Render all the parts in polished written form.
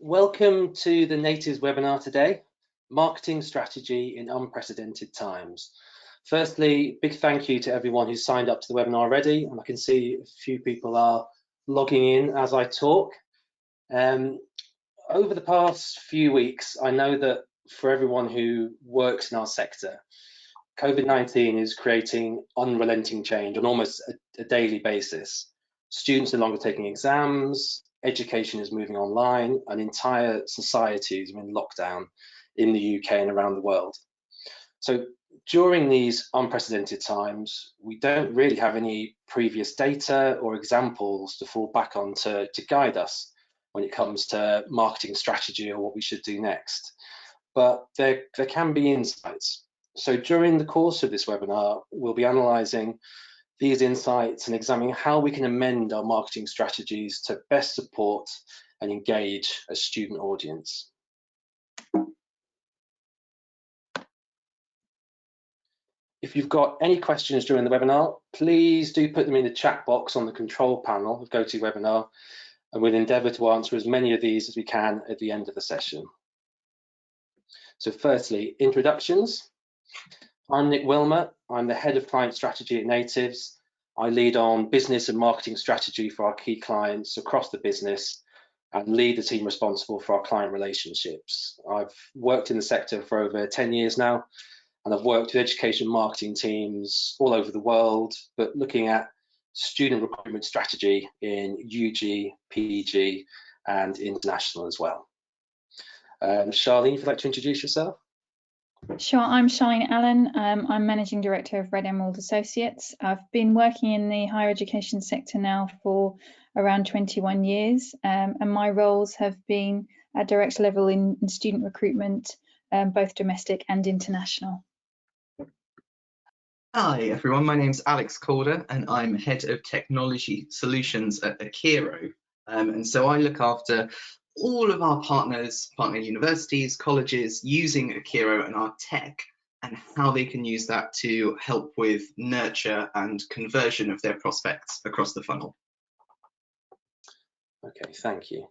Welcome to the Natives webinar today, Marketing Strategy in Unprecedented Times. Firstly, big thank you to everyone who's signed up to the webinar already, and I can see a few people are logging in as I talk. Over the past few weeks, I know that for everyone who works in our sector, COVID-19 is creating unrelenting change on almost a daily basis. Students are no longer taking exams, education is moving online, and entire societies are in lockdown in the UK and around the world. So during these unprecedented times, we don't really have any previous data or examples to fall back on to guide us when it comes to marketing strategy or what we should do next. But there can be insights. So during the course of this webinar, we'll be analysing these insights and examining how we can amend our marketing strategies to best support and engage a student audience. If you've got any questions during the webinar, please do put them in the chat box on the control panel of GoToWebinar, and we'll endeavour to answer as many of these as we can at the end of the session. So firstly, introductions. I'm Nick Wilmer. I'm the Head of Client Strategy at Natives. I lead on business and marketing strategy for our key clients across the business and lead the team responsible for our client relationships. I've worked in the sector for over 10 years now, and I've worked with education marketing teams all over the world, but looking at student recruitment strategy in UG, PG, and international as well. Charlene, if you'd like to introduce yourself. Sure, I'm Charlene Allen. I'm Managing Director of Red Emerald Associates. I've been working in the higher education sector now for around 21 years, and my roles have been at director level in student recruitment, both domestic and international. Hi everyone, my name's Alex Calder and I'm Head of Technology Solutions at Akira. And so I look after all of our partner universities, colleges using Akira and our tech and how they can use that to help with nurture and conversion of their prospects across the funnel. Okay, thank you.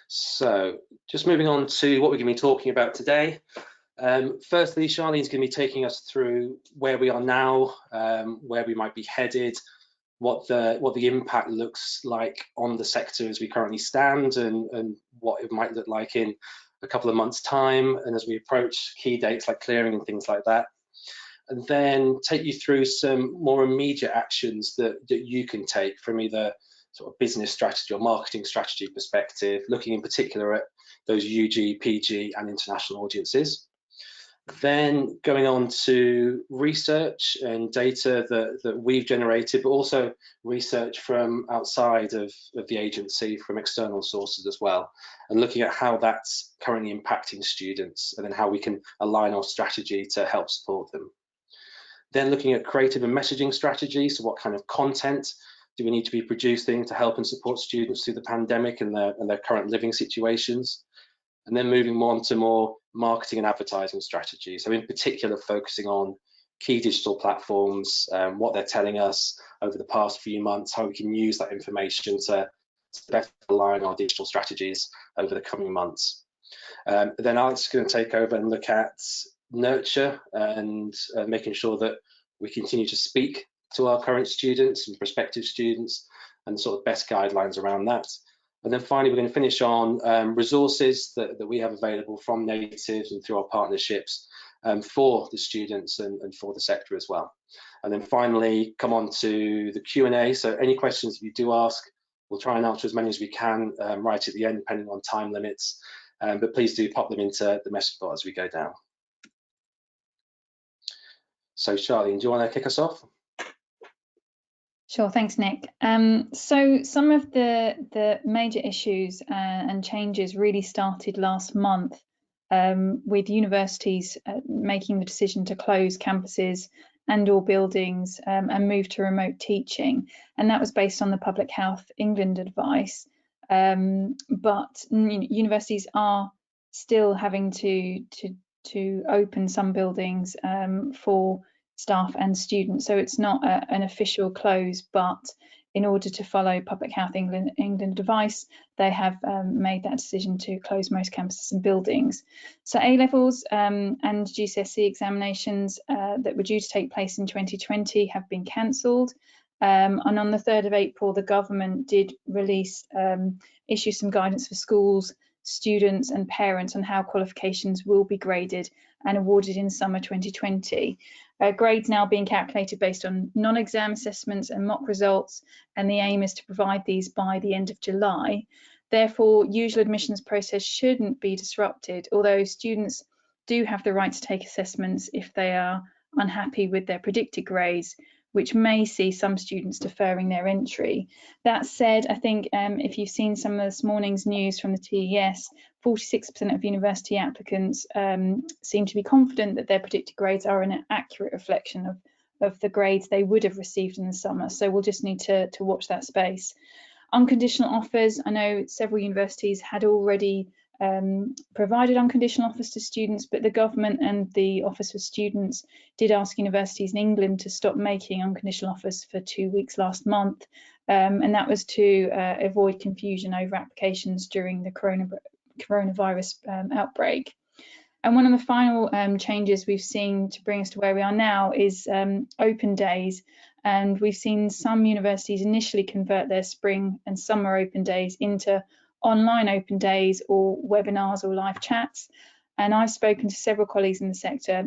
So just moving on to what we're going to be talking about today. Firstly, Charlene's going to be taking us through where we are now, where we might be headed, what the impact looks like on the sector as we currently stand, and what it might look like in a couple of months' time, and as we approach key dates like clearing and things like that. And then take you through some more immediate actions that you can take from either sort of business strategy or marketing strategy perspective, looking in particular at those UG, PG, and international audiences. Then going on to research and data that we've generated, but also research from outside of the agency, from external sources as well, and looking at how that's currently impacting students and then how we can align our strategy to help support them. Then looking at creative and messaging strategy, so what kind of content do we need to be producing to help and support students through the pandemic and their current living situations? And then moving on to more marketing and advertising strategy. So in particular, focusing on key digital platforms, what they're telling us over the past few months, how we can use that information to better align our digital strategies over the coming months. Then Alex is going to take over and look at nurture and making sure that we continue to speak to our current students and prospective students and sort of best guidelines around that. And then finally, we're going to finish on resources that we have available from Natives and through our partnerships for the students and for the sector as well. And then finally, come on to the Q&A. So any questions that you do ask, we'll try and answer as many as we can right at the end, depending on time limits. But please do pop them into the message board as we go down. So Charlene, do you want to kick us off? Sure, thanks, Nick. So some of the major issues and changes really started last month with universities making the decision to close campuses and/or buildings and move to remote teaching, and that was based on the Public Health England advice. But universities are still having to open some buildings for staff and students, so it's not an official close, but in order to follow Public Health England advice, they have made that decision to close most campuses and buildings. So A-levels and GCSE examinations that were due to take place in 2020 have been cancelled. And on the 3rd of April, the government did issue some guidance for schools, students and parents on how qualifications will be graded and awarded in summer 2020. Grades now being calculated based on non-exam assessments and mock results, and the aim is to provide these by the end of July. Therefore, usual admissions process shouldn't be disrupted, although students do have the right to take assessments if they are unhappy with their predicted grades, which may see some students deferring their entry. That said, I think if you've seen some of this morning's news from the TES, 46% of university applicants seem to be confident that their predicted grades are an accurate reflection of the grades they would have received in the summer. So we'll just need to watch that space. Unconditional offers, I know several universities had already provided unconditional offers to students, but the government and the Office for Students did ask universities in England to stop making unconditional offers for 2 weeks last month, and that was to avoid confusion over applications during the coronavirus outbreak. And one of the final changes we've seen to bring us to where we are now is open days. And we've seen some universities initially convert their spring and summer open days into online open days or webinars or live chats. And I've spoken to several colleagues in the sector,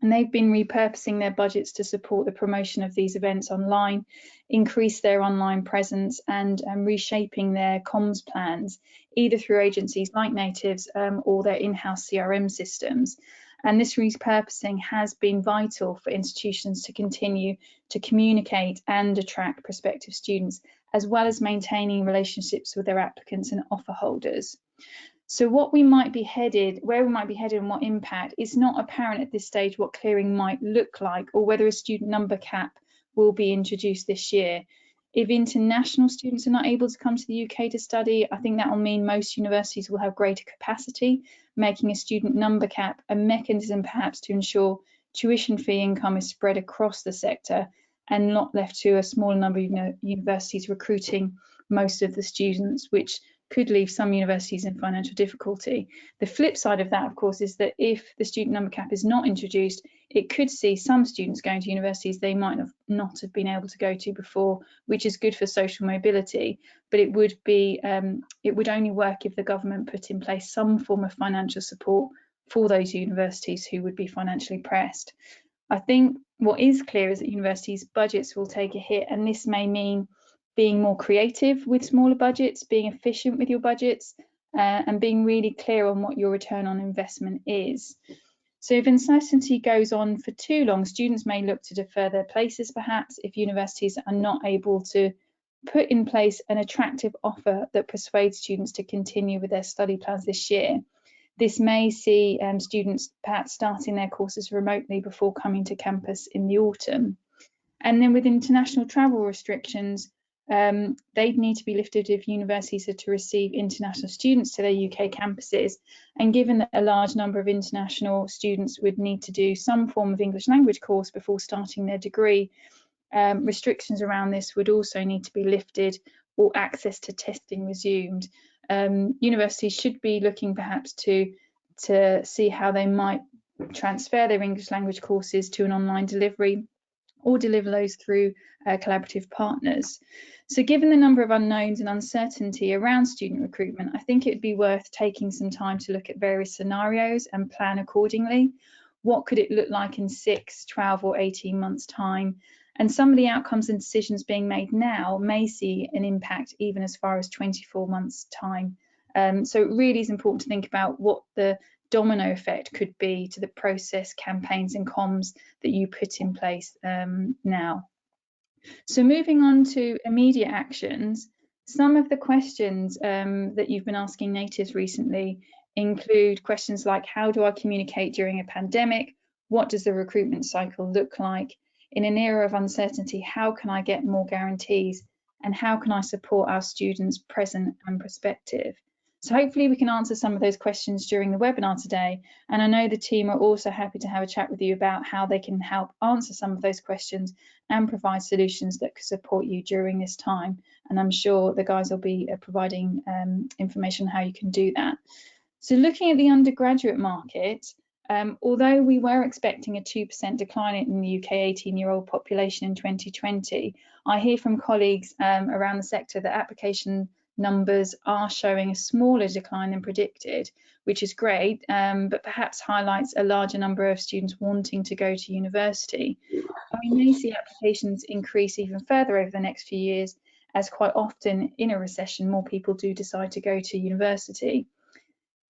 and they've been repurposing their budgets to support the promotion of these events online, increase their online presence, and reshaping their comms plans, either through agencies like Natives or their in-house CRM systems. And this repurposing has been vital for institutions to continue to communicate and attract prospective students, as well as maintaining relationships with their applicants and offer holders. So where we might be headed and what impact is not apparent at this stage what clearing might look like, or whether a student number cap will be introduced this year. If international students are not able to come to the UK to study, I think that will mean most universities will have greater capacity, making a student number cap a mechanism perhaps to ensure tuition fee income is spread across the sector and not left to a small number of universities recruiting most of the students, which could leave some universities in financial difficulty. The flip side of that, of course, is that if the student number cap is not introduced, it could see some students going to universities they might not have been able to go to before, which is good for social mobility. But it would only work if the government put in place some form of financial support for those universities who would be financially pressed. I think what is clear is that universities' budgets will take a hit, and this may mean being more creative with smaller budgets, being efficient with your budgets, and being really clear on what your return on investment is. So if uncertainty goes on for too long, students may look to defer their places perhaps if universities are not able to put in place an attractive offer that persuades students to continue with their study plans this year. This may see students perhaps starting their courses remotely before coming to campus in the autumn. And then with international travel restrictions, they'd need to be lifted if universities are to receive international students to their UK campuses. And given that a large number of international students would need to do some form of English language course before starting their degree, restrictions around this would also need to be lifted or access to testing resumed. Universities should be looking perhaps to see how they might transfer their English language courses to an online delivery or deliver those through collaborative partners. So given the number of unknowns and uncertainty around student recruitment, I think it would be worth taking some time to look at various scenarios and plan accordingly. What could it look like in 6, 12 or 18 months' time? And some of the outcomes and decisions being made now may see an impact even as far as 24 months' time. So it really is important to think about what the domino effect could be to the process, campaigns and comms that you put in place now. So moving on to immediate actions, some of the questions that you've been asking natives recently include questions like, how do I communicate during a pandemic? What does the recruitment cycle look like? In an era of uncertainty, how can I get more guarantees? And how can I support our students present and prospective? So hopefully we can answer some of those questions during the webinar today. And I know the team are also happy to have a chat with you about how they can help answer some of those questions and provide solutions that could support you during this time. And I'm sure the guys will be providing information on how you can do that. So looking at the undergraduate market, although we were expecting a 2% decline in the UK 18-year-old population in 2020, I hear from colleagues around the sector that application numbers are showing a smaller decline than predicted, which is great, but perhaps highlights a larger number of students wanting to go to university. And we may see applications increase even further over the next few years, as quite often in a recession, more people do decide to go to university.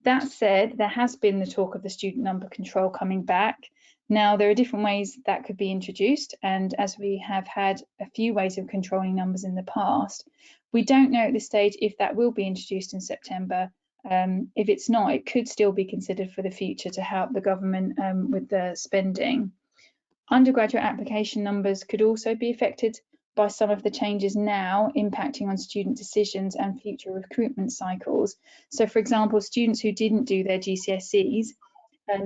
That said, there has been the talk of the student number control coming back. Now, there are different ways that could be introduced, and as we have had a few ways of controlling numbers in the past, we don't know at this stage if that will be introduced in September. If it's not, it could still be considered for the future to help the government with the spending. Undergraduate application numbers could also be affected by some of the changes now impacting on student decisions and future recruitment cycles. So for example, students who didn't do their GCSEs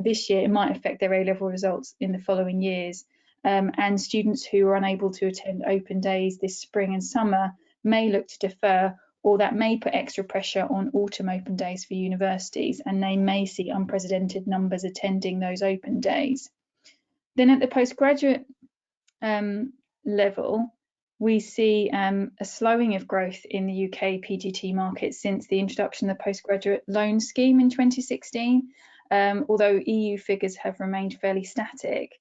this year, it might affect their A-level results in the following years. And students who are unable to attend open days this spring and summer may look to defer, or that may put extra pressure on autumn open days for universities, and they may see unprecedented numbers attending those open days. Then at the postgraduate level, we see a slowing of growth in the UK PGT market since the introduction of the postgraduate loan scheme in 2016, although EU figures have remained fairly static.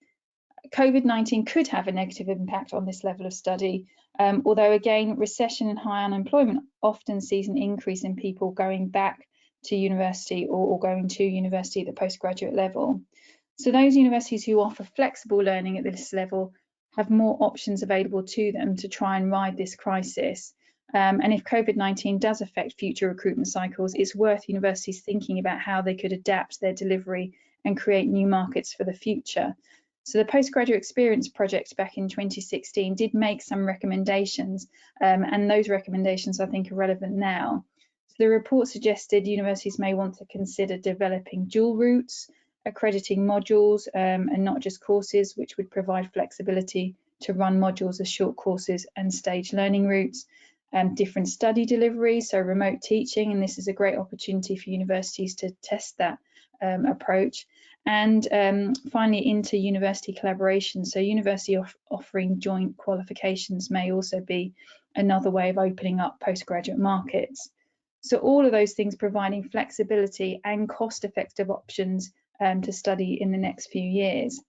COVID-19 could have a negative impact on this level of study, although again, recession and high unemployment often sees an increase in people going back to university or going to university at the postgraduate level. So those universities who offer flexible learning at this level have more options available to them to try and ride this crisis. And if COVID-19 does affect future recruitment cycles, it's worth universities thinking about how they could adapt their delivery and create new markets for the future. So the Postgraduate Experience Project back in 2016 did make some recommendations, and those recommendations I think are relevant now. So the report suggested universities may want to consider developing dual routes, accrediting modules and not just courses, which would provide flexibility to run modules as short courses and stage learning routes, different study delivery, so remote teaching, and this is a great opportunity for universities to test that approach. And finally, inter-university collaboration, so university offering joint qualifications may also be another way of opening up postgraduate markets. So all of those things providing flexibility and cost-effective options to study in the next few years.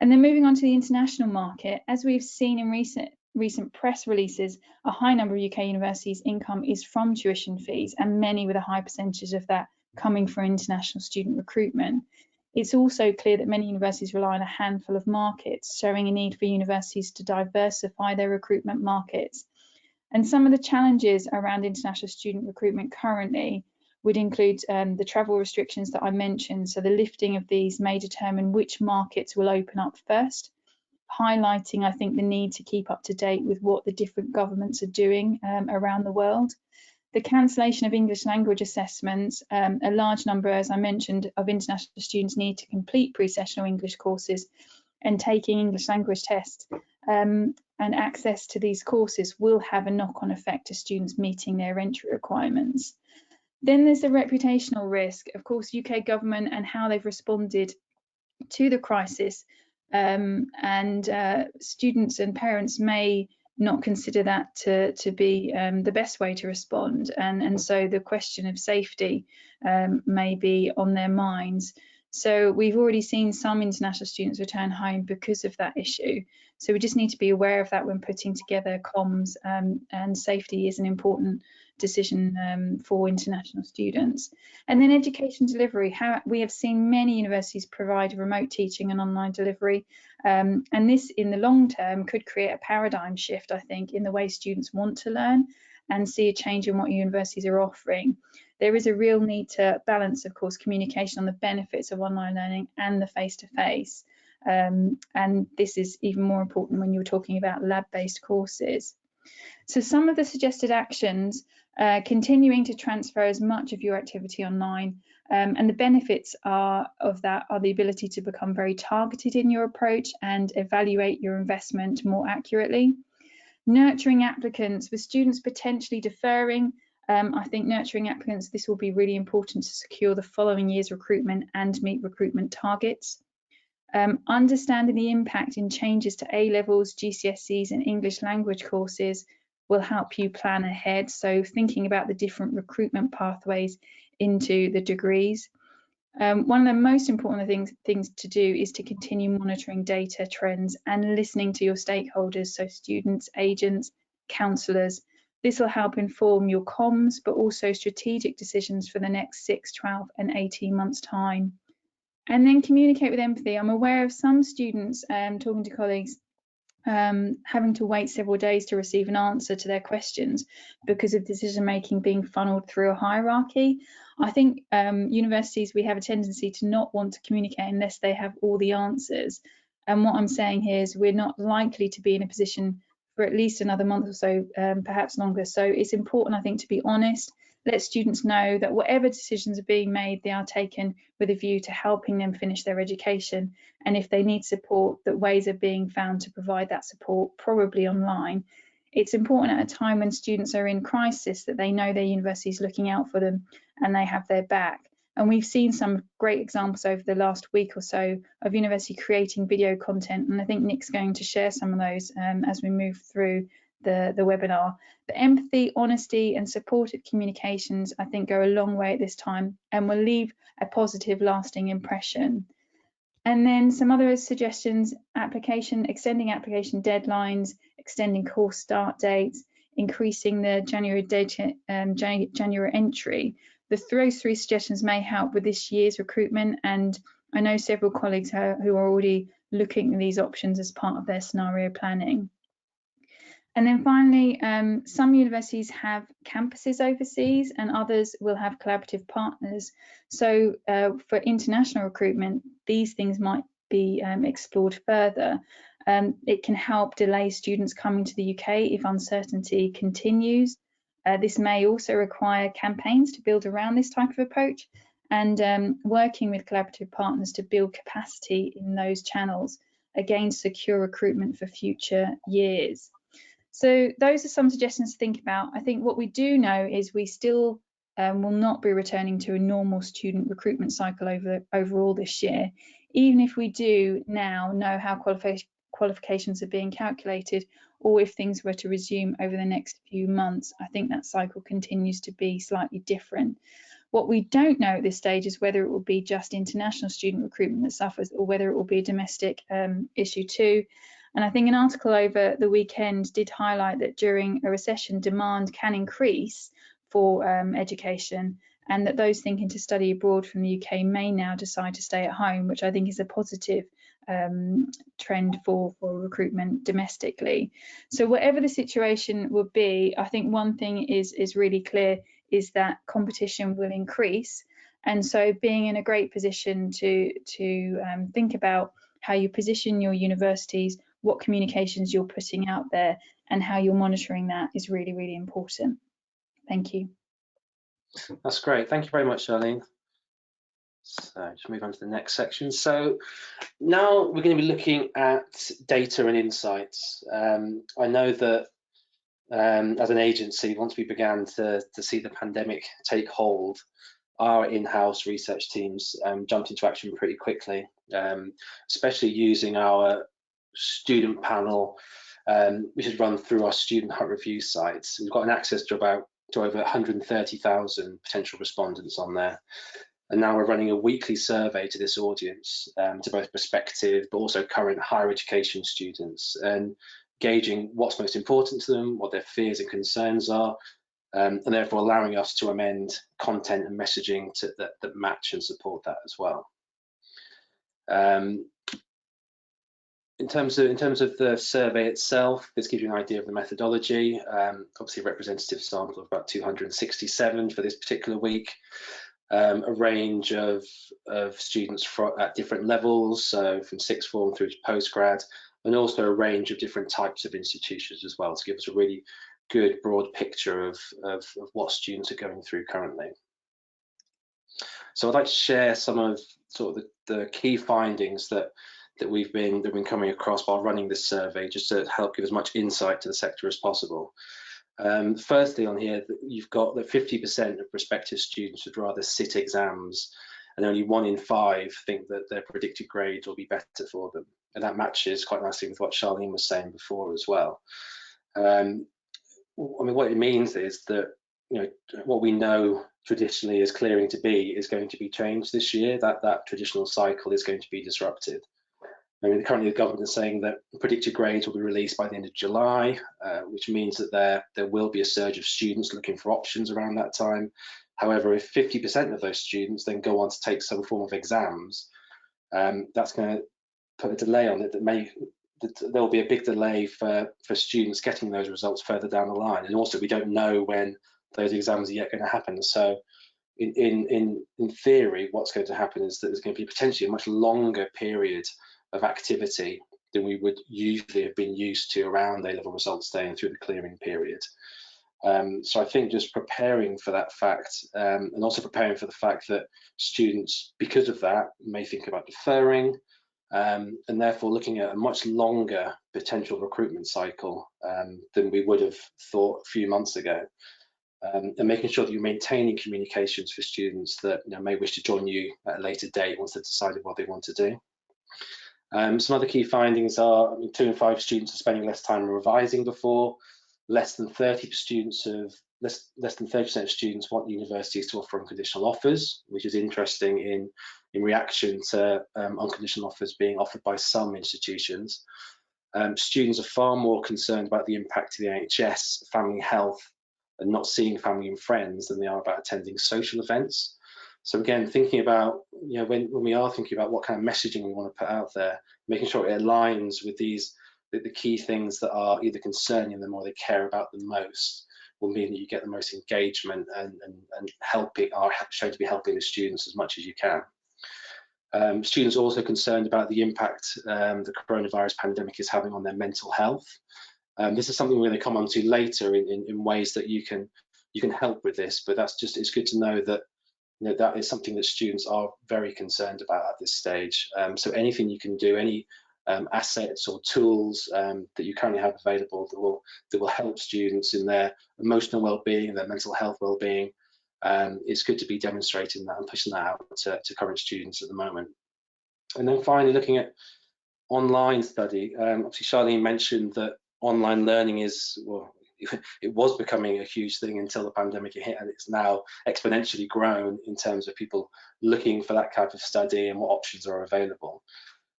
And then moving on to the international market, as we've seen in recent press releases, a high number of UK universities' income is from tuition fees, and many with a high percentage of that coming from international student recruitment. It's also clear that many universities rely on a handful of markets, showing a need for universities to diversify their recruitment markets. And some of the challenges around international student recruitment currently would include the travel restrictions that I mentioned. So the lifting of these may determine which markets will open up first, highlighting, I think, the need to keep up to date with what the different governments are doing around the world. The cancellation of English language assessments, a large number, as I mentioned, of international students need to complete pre-sessional English courses, and taking English language tests and access to these courses will have a knock-on effect to students meeting their entry requirements. Then there's the reputational risk, of course, UK government and how they've responded to the crisis, and students and parents may not consider that to be the best way to respond, and so the question of safety may be on their minds. So we've already seen some international students return home because of that issue. So we just need to be aware of that when putting together comms, and safety is an important decision for international students. And then education delivery, how we have seen many universities provide remote teaching and online delivery, and this in the long term could create a paradigm shift, I think, in the way students want to learn and see a change in what universities are offering. There is a real need to balance, of course, communication on the benefits of online learning and the face-to-face. And this is even more important when you're talking about lab-based courses. So some of the suggested actions, continuing to transfer as much of your activity online, and the benefits of that are the ability to become very targeted in your approach and evaluate your investment more accurately. Nurturing applicants, with students potentially deferring, I think nurturing applicants, this will be really important to secure the following year's recruitment and meet recruitment targets. Understanding the impact in changes to A-levels, GCSEs and English language courses will help you plan ahead. So thinking about the different recruitment pathways into the degrees. One of the most important things to do is to continue monitoring data trends and listening to your stakeholders, so students, agents, counsellors. This will help inform your comms, but also strategic decisions for the next 6, 12 and 18 months' time. And then communicate with empathy. I'm aware of some students, talking to colleagues, having to wait several days to receive an answer to their questions because of decision making being funneled through a hierarchy. I think universities, we have a tendency to not want to communicate unless they have all the answers. And what I'm saying here is we're not likely to be in a position for at least another month or so, perhaps longer. So it's important, I think, to be honest. Let students know that whatever decisions are being made, they are taken with a view to helping them finish their education. And if they need support, that ways are being found to provide that support, probably online. It's important at a time when students are in crisis that they know their university is looking out for them and they have their back. And we've seen some great examples over the last week or so of university creating video content. And I think Nick's going to share some of those as we move through the webinar. But empathy, honesty and supportive communications, I think, go a long way at this time and will leave a positive, lasting impression. And then some other suggestions: extending application deadlines, extending course start dates, increasing the January entry. Those 3 suggestions may help with this year's recruitment, and I know several colleagues who are already looking at these options as part of their scenario planning. And then finally, some universities have campuses overseas and others will have collaborative partners. So for international recruitment, these things might be explored further. It can help delay students coming to the UK if uncertainty continues. This may also require campaigns to build around this type of approach and working with collaborative partners to build capacity in those channels, again, secure recruitment for future years. So those are some suggestions to think about. I think what we do know is we still will not be returning to a normal student recruitment cycle overall this year, even if we do now know how qualifications are being calculated, or if things were to resume over the next few months. I think that cycle continues to be slightly different. What we don't know at this stage is whether it will be just international student recruitment that suffers or whether it will be a domestic issue too. And I think an article over the weekend did highlight that during a recession, demand can increase for education, and that those thinking to study abroad from the UK may now decide to stay at home, which I think is a positive trend for recruitment domestically. So whatever the situation would be, I think one thing is really clear, is that competition will increase. And so being in a great position to think about how you position your universities, what communications you're putting out there, and how you're monitoring that is really, really important. Thank you. That's great. Thank you very much, Charlene. So just move on to the next section. So now we're going to be looking at data and insights. I know that as an agency, once we began to see the pandemic take hold, our in-house research teams jumped into action pretty quickly, especially using our student panel, which is run through our student hub review sites. We've got an access to over 130,000 potential respondents on there. And now we're running a weekly survey to this audience, to both prospective but also current higher education students, and gauging what's most important to them, what their fears and concerns are, and therefore allowing us to amend content and messaging that match and support that as well. In terms of the survey itself, this gives you an idea of the methodology. Obviously, a representative sample of about 267 for this particular week. A range of students at different levels, so from sixth form through to postgrad, and also a range of different types of institutions as well, to give us a really good broad picture of what students are going through currently. So I'd like to share some of sort of the key findings that we've been coming across while running this survey, just to help give as much insight to the sector as possible. Firstly, on here, you've got that 50% of prospective students would rather sit exams, and only 1 in 5 think that their predicted grades will be better for them. And that matches quite nicely with what Charlene was saying before as well. I mean, what it means is that, you know, what we know traditionally as clearing to be is going to be changed this year. That traditional cycle is going to be disrupted. I mean, currently the government is saying that predicted grades will be released by the end of July, which means that there will be a surge of students looking for options around that time. However, if 50% of those students then go on to take some form of exams, that's going to put a delay on it. There'll be a big delay for students getting those results further down the line. And also, we don't know when those exams are yet going to happen. So in theory, what's going to happen is that there's going to be potentially a much longer period of activity than we would usually have been used to around A-level results day and through the clearing period. So I think just preparing for that fact, and also preparing for the fact that students, because of that, may think about deferring, and therefore looking at a much longer potential recruitment cycle than we would have thought a few months ago. And making sure that you're maintaining communications for students that, you know, may wish to join you at a later date once they've decided what they want to do. Some other key findings are, I mean, 2 in 5 students are spending less time revising before. Less than 30% of students want universities to offer unconditional offers, which is interesting in reaction to unconditional offers being offered by some institutions. Students are far more concerned about the impact of the NHS, family health, and not seeing family and friends than they are about attending social events. So again, thinking about, you know, when we are thinking about what kind of messaging we want to put out there, making sure it aligns with these, the key things that are either concerning them or they care about the most, will mean that you get the most engagement and are shown to be helping the students as much as you can. Students are also concerned about the impact the coronavirus pandemic is having on their mental health. This is something we're going to come on to later in ways that you can help with this, but it's good to know that, you know, that is something that students are very concerned about at this stage. So anything you can do, any assets or tools that you currently have available that will help students in their emotional well-being, their mental health well-being, it's good to be demonstrating that and pushing that out to current students at the moment. And then finally, looking at online study, obviously Charlene mentioned that online learning is, well, it was becoming a huge thing until the pandemic hit, and it's now exponentially grown in terms of people looking for that type of study and what options are available.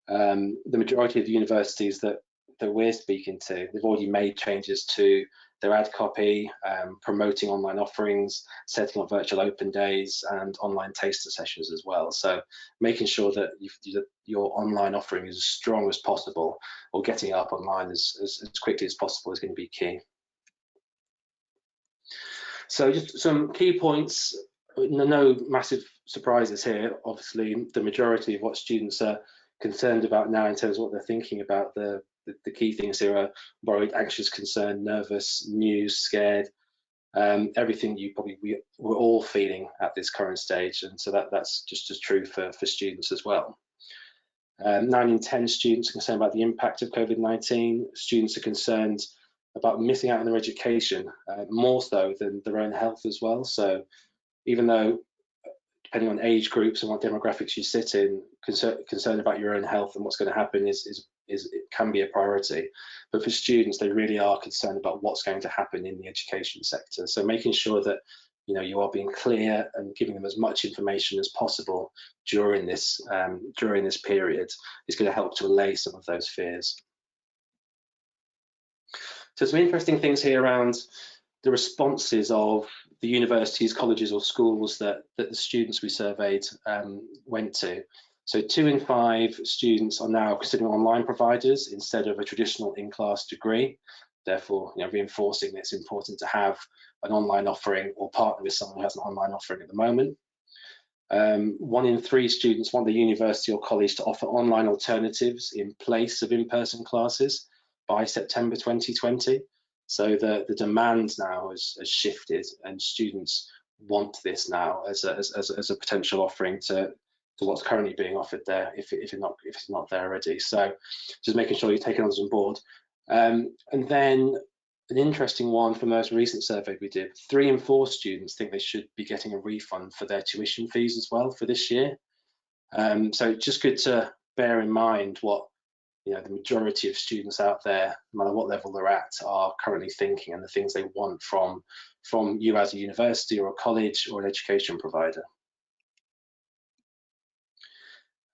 The majority of the universities that we're speaking to, they've already made changes to their ad copy, promoting online offerings, setting up virtual open days and online taster sessions as well. So making sure that your online offering is as strong as possible, or getting it up online as quickly as possible, is going to be key. So just some key points, no massive surprises here. Obviously, the majority of what students are concerned about now in terms of what they're thinking about, the key things here are worried, anxious, concerned, nervous, new, scared, everything we're all feeling at this current stage. And so that's just as true for students as well. 9 in 10 students are concerned about the impact of COVID-19. Students are concerned about missing out on their education, more so than their own health as well. So even though, depending on age groups and what demographics you sit in, concern about your own health and what's going to happen it can be a priority. But for students, they really are concerned about what's going to happen in the education sector. So making sure that, you know, you are being clear and giving them as much information as possible during this period is going to help to allay some of those fears. So some interesting things here around the responses of the universities, colleges or schools that the students we surveyed went to. So 2 in 5 students are now considering online providers instead of a traditional in-class degree. Therefore, you know, reinforcing that it's important to have an online offering or partner with someone who has an online offering at the moment. 1 in 3 students want the university or college to offer online alternatives in place of in-person classes by September 2020. So the demand now has shifted, and students want this now as a potential offering to what's currently being offered there, if it's not there already. So just making sure you're taking those on board. And then an interesting one from the most recent survey we did, 3 in 4 students think they should be getting a refund for their tuition fees as well for this year. So just good to bear in mind what the majority of students out there, no matter what level they're at, are currently thinking, and the things they want from you as a university or a college or an education provider.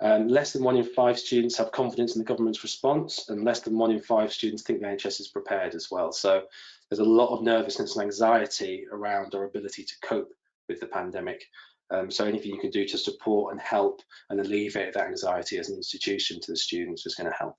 Less than 1 in 5 students have confidence in the government's response, and less than 1 in 5 students think the NHS is prepared as well. So there's a lot of nervousness and anxiety around our ability to cope with the pandemic. So anything you can do to support and help and alleviate that anxiety as an institution to the students is going to help.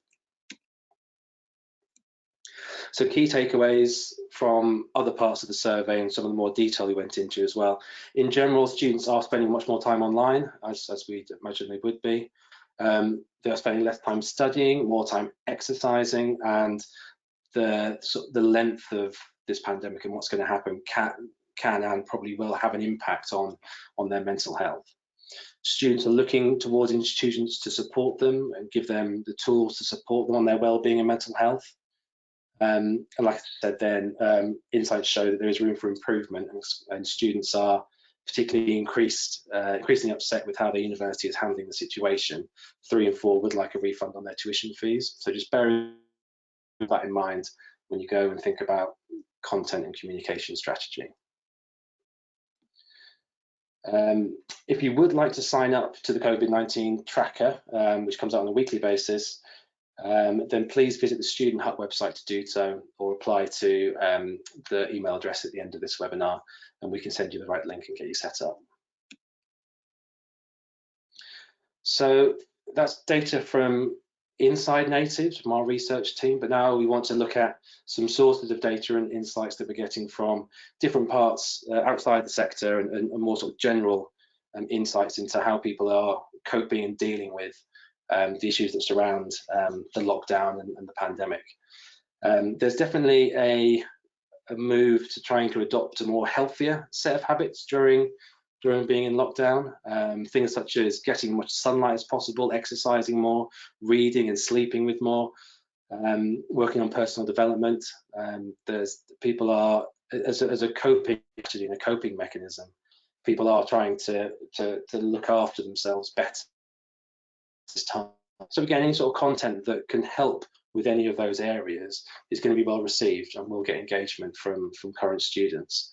So key takeaways from other parts of the survey and some of the more detail we went into as well. In general, students are spending much more time online, as we'd imagine they would be. They're spending less time studying, more time exercising, and the length of this pandemic and what's going to happen can and probably will have an impact on their mental health. Students are looking towards institutions to support them and give them the tools to support them on their well-being and mental health. And like I said then, insights show that there is room for improvement, and students are particularly increasingly upset with how the university is handling the situation. 3 in 4 would like a refund on their tuition fees. So just bear that in mind when you go and think about content and communication strategy. If you would like to sign up to the COVID-19 tracker, which comes out on a weekly basis, then please visit the Student Hub website to do so, or apply to the email address at the end of this webinar, and we can send you the right link and get you set up. So that's data from inside Natives, from our research team, but now we want to look at some sources of data and insights that we're getting from different parts outside the sector, and more sort of general insights into how people are coping and dealing with the issues that surround the lockdown and the pandemic. There's definitely a move to trying to adopt a more healthier set of habits during being in lockdown. Things such as getting as much sunlight as possible, exercising more, reading and sleeping with more, working on personal development. People are, as a coping strategy and a coping mechanism, people are trying to look after themselves better this time. So again, any sort of content that can help with any of those areas is going to be well received and will get engagement from current students.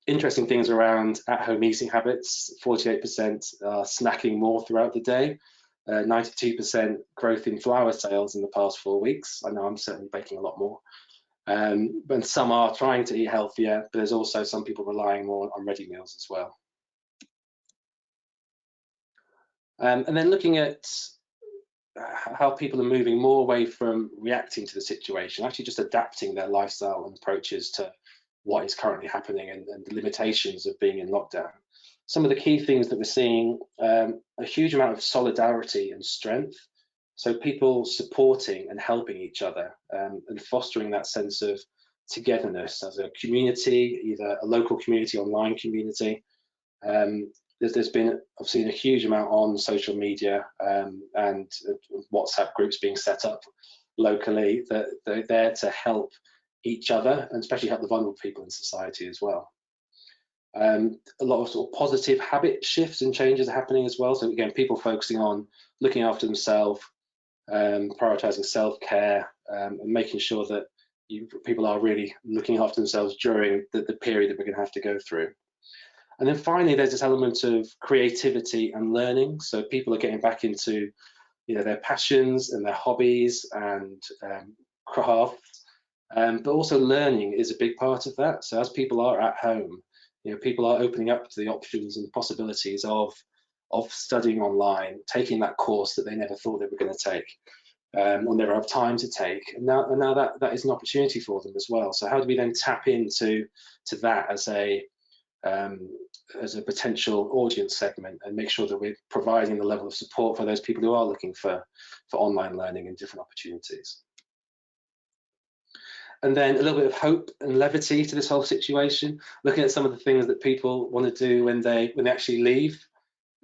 Interesting things around at-home eating habits. 48% are snacking more throughout the day. 92% growth in flour sales in the past 4 weeks. I know I'm certainly baking a lot more. But some are trying to eat healthier, but there's also some people relying more on ready meals as well. And then looking at how people are moving more away from reacting to the situation, actually just adapting their lifestyle and approaches to what is currently happening and the limitations of being in lockdown. Some of the key things that we're seeing, a huge amount of solidarity and strength. So people supporting and helping each other and fostering that sense of togetherness as a community, either a local community, online community. There's been obviously a huge amount on social media and WhatsApp groups being set up locally that they're there to help each other and especially help the vulnerable people in society as well. A lot of sort of positive habit shifts and changes are happening as well. So again, people focusing on looking after themselves, prioritizing self-care, and making sure that people are really looking after themselves during the period that we're going to have to go through. And then finally, there's this element of creativity and learning. So people are getting back into their passions and their hobbies and crafts, but also learning is a big part of that. So as people are at home, people are opening up to the options and possibilities of studying online, taking that course that they never thought they were going to take or never have time to take. And now that is an opportunity for them as well. So how do we then tap into that as as a potential audience segment and make sure that we're providing the level of support for those people who are looking for online learning and different opportunities. And then a little bit of hope and levity to this whole situation, looking at some of the things that people want to do when they actually leave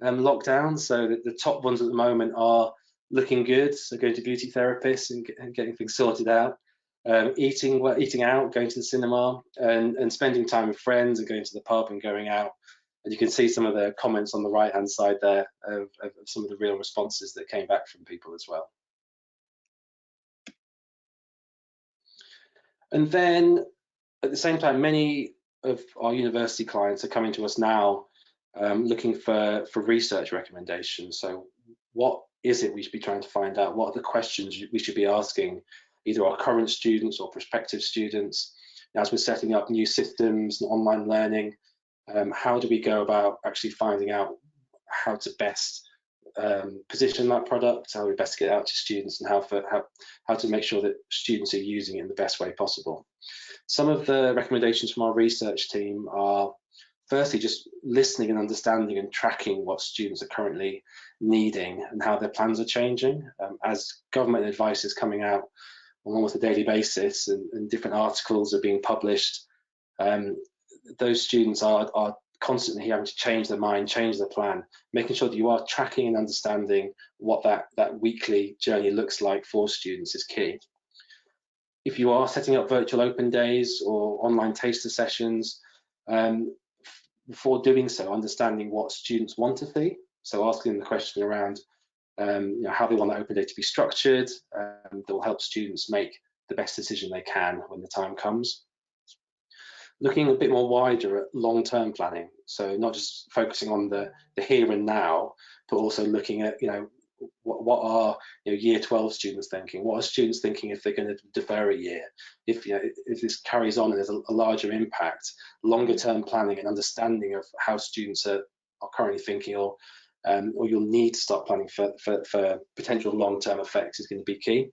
lockdown. So the top ones at the moment are looking good, so going to beauty therapists and getting things sorted out, eating out, going to the cinema, and spending time with friends and going to the pub and going out. And you can see some of the comments on the right-hand side there of some of the real responses that came back from people as well. And then at the same time, many of our university clients are coming to us now looking for research recommendations. So what is it we should be trying to find out? What are the questions we should be asking either our current students or prospective students as we're setting up new systems and online learning? How do we go about actually finding out how to best position that product, how we best get it out to students, and how to make sure that students are using it in the best way possible? Some of the recommendations from our research team are firstly just listening and understanding and tracking what students are currently needing and how their plans are changing. As government advice is coming out on almost a daily basis and different articles are being published, those students are constantly having to change their mind, change their plan. Making sure that you are tracking and understanding what that weekly journey looks like for students is key. If you are setting up virtual open days or online taster sessions, before doing so, understanding what students want to see. So asking the question around how they want that open day to be structured, that will help students make the best decision they can when the time comes. Looking a bit more wider at long-term planning, so not just focusing on the here and now, but also looking at what are year 12 students thinking? What are students thinking if they're going to defer a year? If this carries on and there's a larger impact, longer term planning and understanding of how students are currently thinking, or you'll need to start planning for potential long-term effects is going to be key.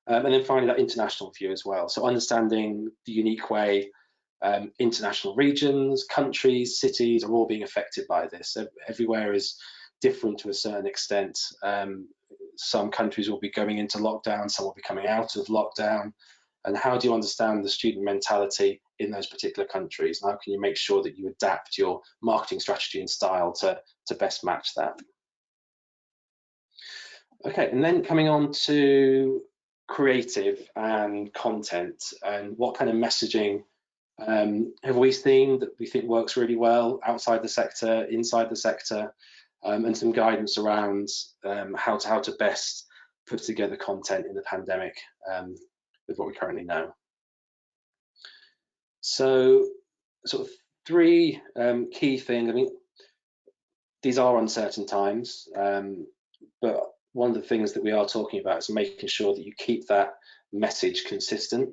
And then finally, that international view as well. So understanding the unique way international regions, countries, cities are all being affected by this. Everywhere is different to a certain extent. Some countries will be going into lockdown, some will be coming out of lockdown. And how do you understand the student mentality in those particular countries? And how can you make sure that you adapt your marketing strategy and style to best match that? Okay, and then coming on to creative and content, and what kind of messaging have we seen that we think works really well outside the sector, inside the sector, and some guidance around how to best put together content in the pandemic with what we currently know. So sort of three key things. I mean, these are uncertain times, but one of the things that we are talking about is making sure that you keep that message consistent.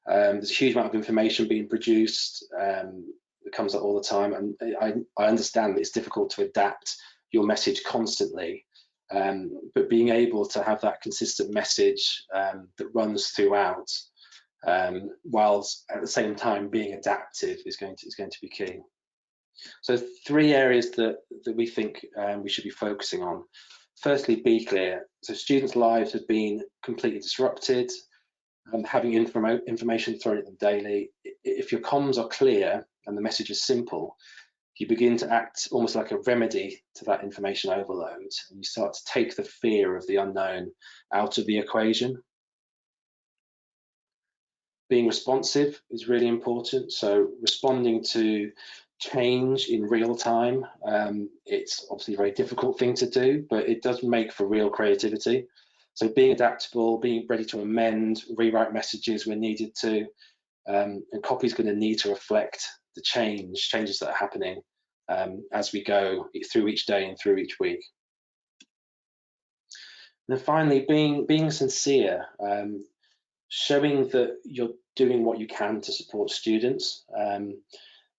There's a huge amount of information being produced that comes up all the time, and I understand that it's difficult to adapt your message constantly, but being able to have that consistent message that runs throughout, whilst at the same time being adaptive is going to be key. So three areas that we think we should be focusing on. Firstly, be clear. So students' lives have been completely disrupted, having information thrown at them daily. If your comms are clear and the message is simple, you begin to act almost like a remedy to that information overload, and you start to take the fear of the unknown out of the equation. Being responsive is really important, so responding to change in real time. It's obviously a very difficult thing to do, but it does make for real creativity. So being adaptable, being ready to amend, rewrite messages when needed to, and copy is going to need to reflect the changes that are happening as we go through each day and through each week. And then finally, being sincere, showing that you're doing what you can to support students,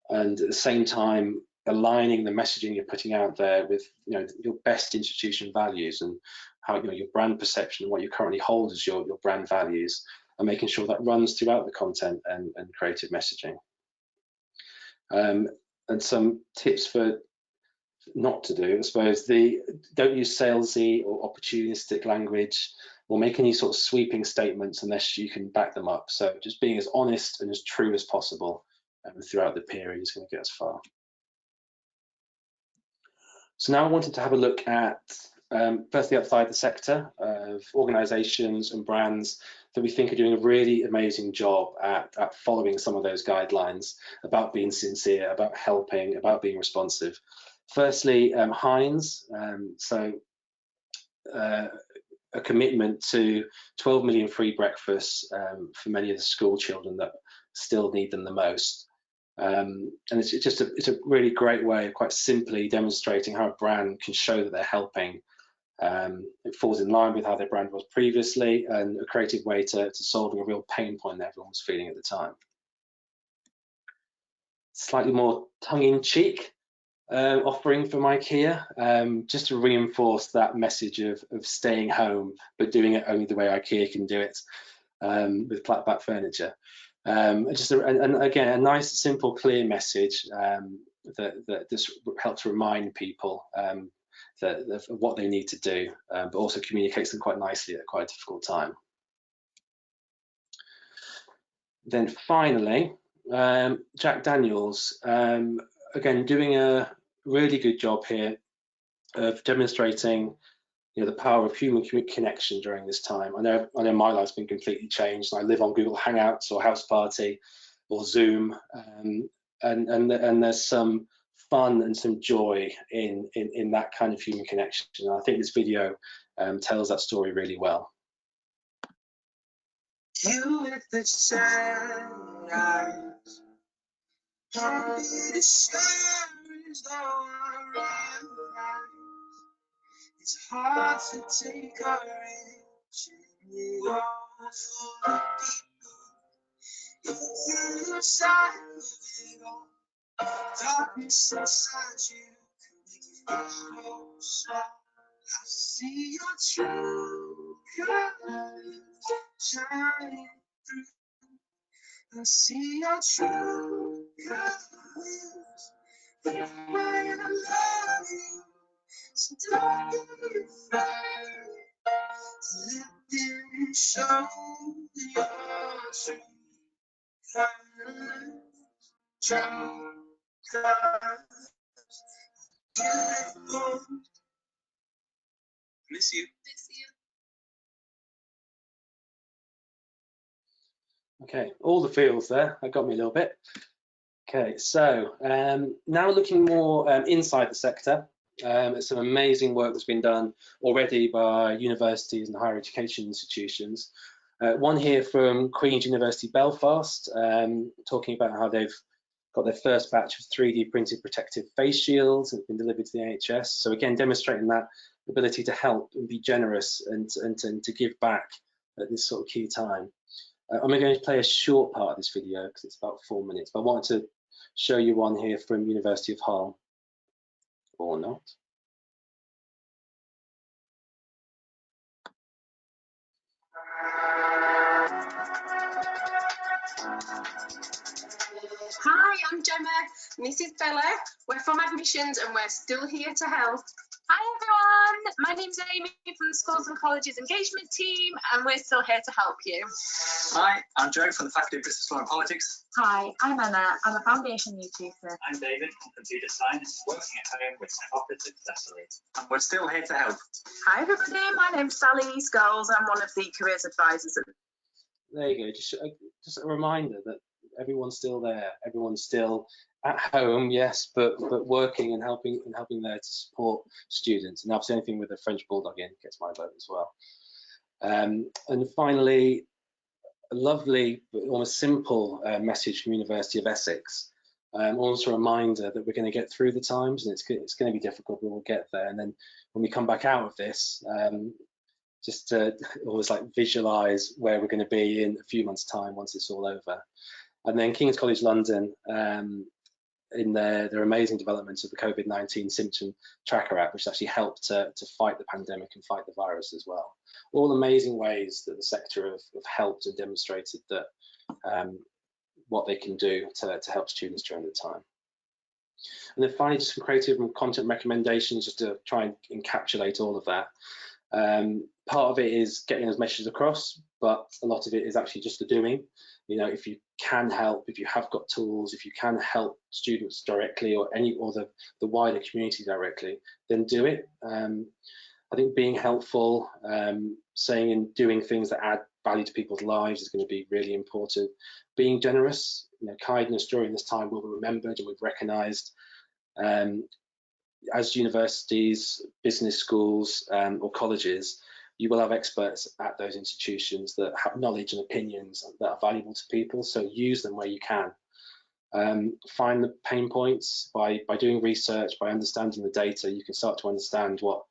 and at the same time aligning the messaging you're putting out there with your best institution values and how your brand perception and what you currently hold as your brand values, and making sure that runs throughout the content and creative messaging. and some tips for not to do, I suppose. Don't use salesy or opportunistic language, or make any sort of sweeping statements unless you can back them up. So just being as honest and as true as possible throughout the period is going to get us far. So now I wanted to have a look at, firstly, outside the sector of organisations and brands that we think are doing a really amazing job at following some of those guidelines about being sincere, about helping, about being responsive. Firstly, Hines, a commitment to 12 million free breakfasts for many of the school children that still need them the most. And it's a really great way of quite simply demonstrating how a brand can show that they're helping. It falls in line with how their brand was previously, and a creative way to solving a real pain point that everyone was feeling at the time. Slightly more tongue-in-cheek offering from IKEA, just to reinforce that message of staying home, but doing it only the way IKEA can do it, with flat back furniture. And again, a nice, simple, clear message that just helps remind people of what they need to do, but also communicates them quite nicely at quite a difficult time. Then finally, Jack Daniels, again, doing a really good job here of demonstrating the power of human connection during this time. I know my life's been completely changed. I live on Google Hangouts or House Party or Zoom, and there's some fun and some joy in that kind of human connection. And I think this video tells that story really well. You with the sunrise, the stars are it's hard to take courage in your full people. You side of it all, darkness inside you can make you feel small. I see your true colors shining through. I see your true colors, and I love you. So don't be afraid to let them show your true colors, true colors. Beautiful. Miss you. Miss you. Okay, all the feels there. That got me a little bit. Okay, so now looking more inside the sector. It's some amazing work that's been done already by universities and higher education institutions. One here from Queen's University Belfast, talking about how they've got their first batch of 3D printed protective face shields that have been delivered to the NHS. So again, demonstrating that ability to help and be generous and to give back at this sort of key time. I'm going to play a short part of this video because it's about 4 minutes, but I wanted to show you one here from University of Hull, or not. Hi, I'm Gemma. This is Bella. We're from admissions and we're still here to help. Hi everyone, my name's Amy from the Schools and Colleges Engagement Team, and we're still here to help you. Hi, I'm Joe from the Faculty of Business Law and Politics. Hi, I'm Anna. I'm a foundation year tutor. I'm David from Computer Science, working at home with Office successfully. And we're still here to help. Hi everybody, my name's Sally Skulls. I'm one of the careers advisors. There you go, just a reminder that everyone's still there, everyone's still at home, yes, but working and helping there to support students. And obviously anything with a French bulldog in gets my vote as well. And finally, a lovely but almost simple message from University of Essex. Almost a reminder that we're going to get through the times, and it's going to be difficult, but we'll get there. And then when we come back out of this, just to almost like visualize where we're going to be in a few months' time once it's all over. And then King's College London, in their amazing development of the COVID-19 symptom tracker app, which actually helped to fight the pandemic and fight the virus as well. All amazing ways that the sector have helped and demonstrated that what they can do to help students during the time. And then finally, just some creative and content recommendations just to try and encapsulate all of that. Part of it is getting those messages across, but a lot of it is actually just the doing. You know, if you can help, if you have got tools, if you can help students directly or the wider community directly, then do it. I think being helpful, saying and doing things that add value to people's lives is going to be really important. Being generous, you know, kindness during this time will be remembered and we've recognised. As universities, business schools, or colleges, you will have experts at those institutions that have knowledge and opinions that are valuable to people, so use them where you can. Find the pain points by doing research, by understanding the data. You can start to understand what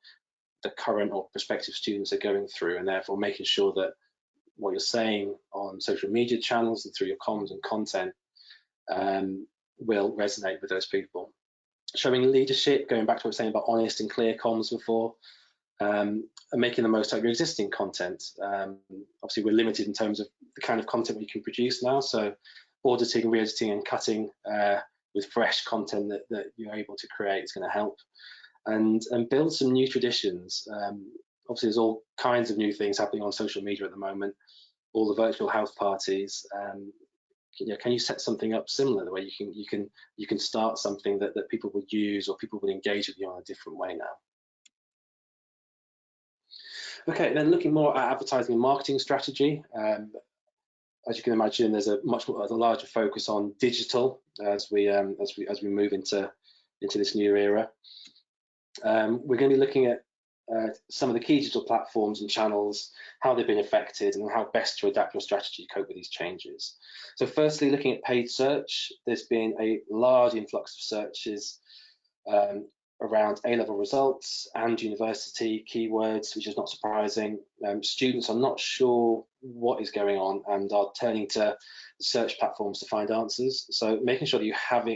the current or prospective students are going through, and therefore making sure that what you're saying on social media channels and through your comms and content will resonate with those people. Showing leadership, going back to what I was saying about honest and clear comms before, and making the most out of your existing content. Obviously, we're limited in terms of the kind of content we can produce now, so auditing, re-editing and cutting with fresh content that you're able to create is going to help. And build some new traditions. Obviously, there's all kinds of new things happening on social media at the moment, all the virtual house parties. You know, can you set something up similar where you can start something that people would use or people would engage with you on a different way now? Okay, then looking more at advertising and marketing strategy. As you can imagine, there's a larger focus on digital as we move into this new era. We're going to be looking at some of the key digital platforms and channels, how they've been affected and how best to adapt your strategy to cope with these changes. So firstly, looking at paid search, there's been a large influx of searches around A-level results and university keywords, which is not surprising. Students are not sure what is going on and are turning to search platforms to find answers. So making sure that you have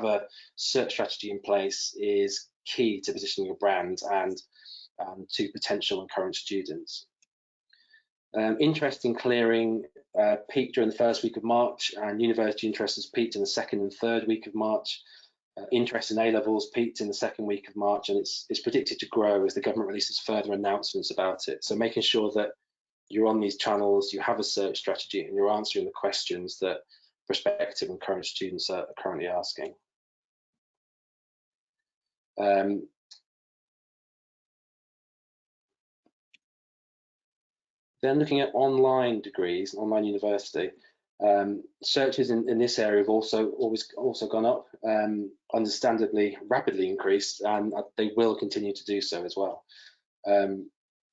a search strategy in place is key to positioning your brand and to potential and current students. Interest in clearing peaked during the first week of March, and university interest has peaked in the second and third week of March. Interest in A-levels peaked in the second week of March, and it's predicted to grow as the government releases further announcements about it. So making sure that you're on these channels, you have a search strategy, and you're answering the questions that prospective and current students are currently asking. Then looking at online degrees, online university, searches in this area have also gone up, understandably rapidly increased, and they will continue to do so as well.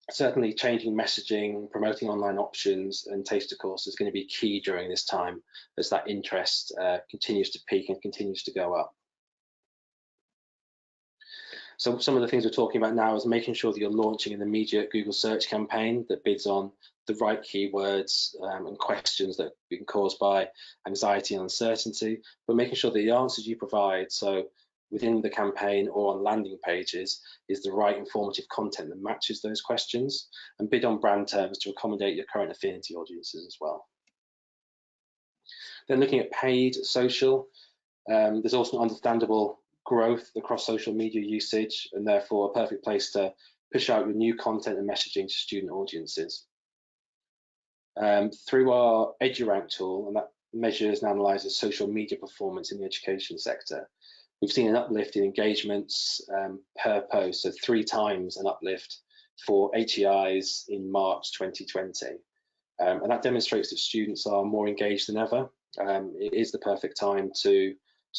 Certainly changing messaging, promoting online options and taster courses is going to be key during this time as that interest continues to peak and continues to go up. So some of the things we're talking about now is making sure that you're launching an immediate Google search campaign that bids on the right keywords and questions that have been caused by anxiety and uncertainty, but making sure that the answers you provide, so within the campaign or on landing pages, is the right informative content that matches those questions, and bid on brand terms to accommodate your current affinity audiences as well. Then looking at paid social, there's also an understandable growth across social media usage, and therefore a perfect place to push out your new content and messaging to student audiences. Through our EduRank tool, and that measures and analyzes social media performance in the education sector, we've seen an uplift in engagements per post, so 3 times an uplift for HEIs in March 2020. And that demonstrates that students are more engaged than ever. It is the perfect time to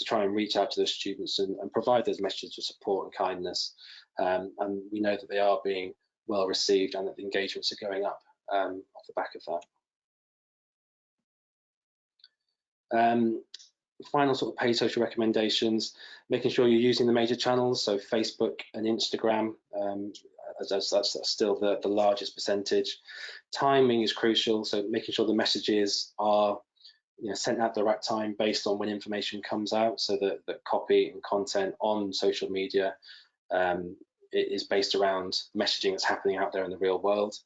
try and reach out to those students and provide those messages of support and kindness. And we know that they are being well received and that the engagements are going up off the back of that. Final sort of paid social recommendations, making sure you're using the major channels, so Facebook and Instagram, as that's still the largest percentage. Timing is crucial, so making sure the messages are sent out at the right time based on when information comes out, so that the copy and content on social media is based around messaging that's happening out there in the real world.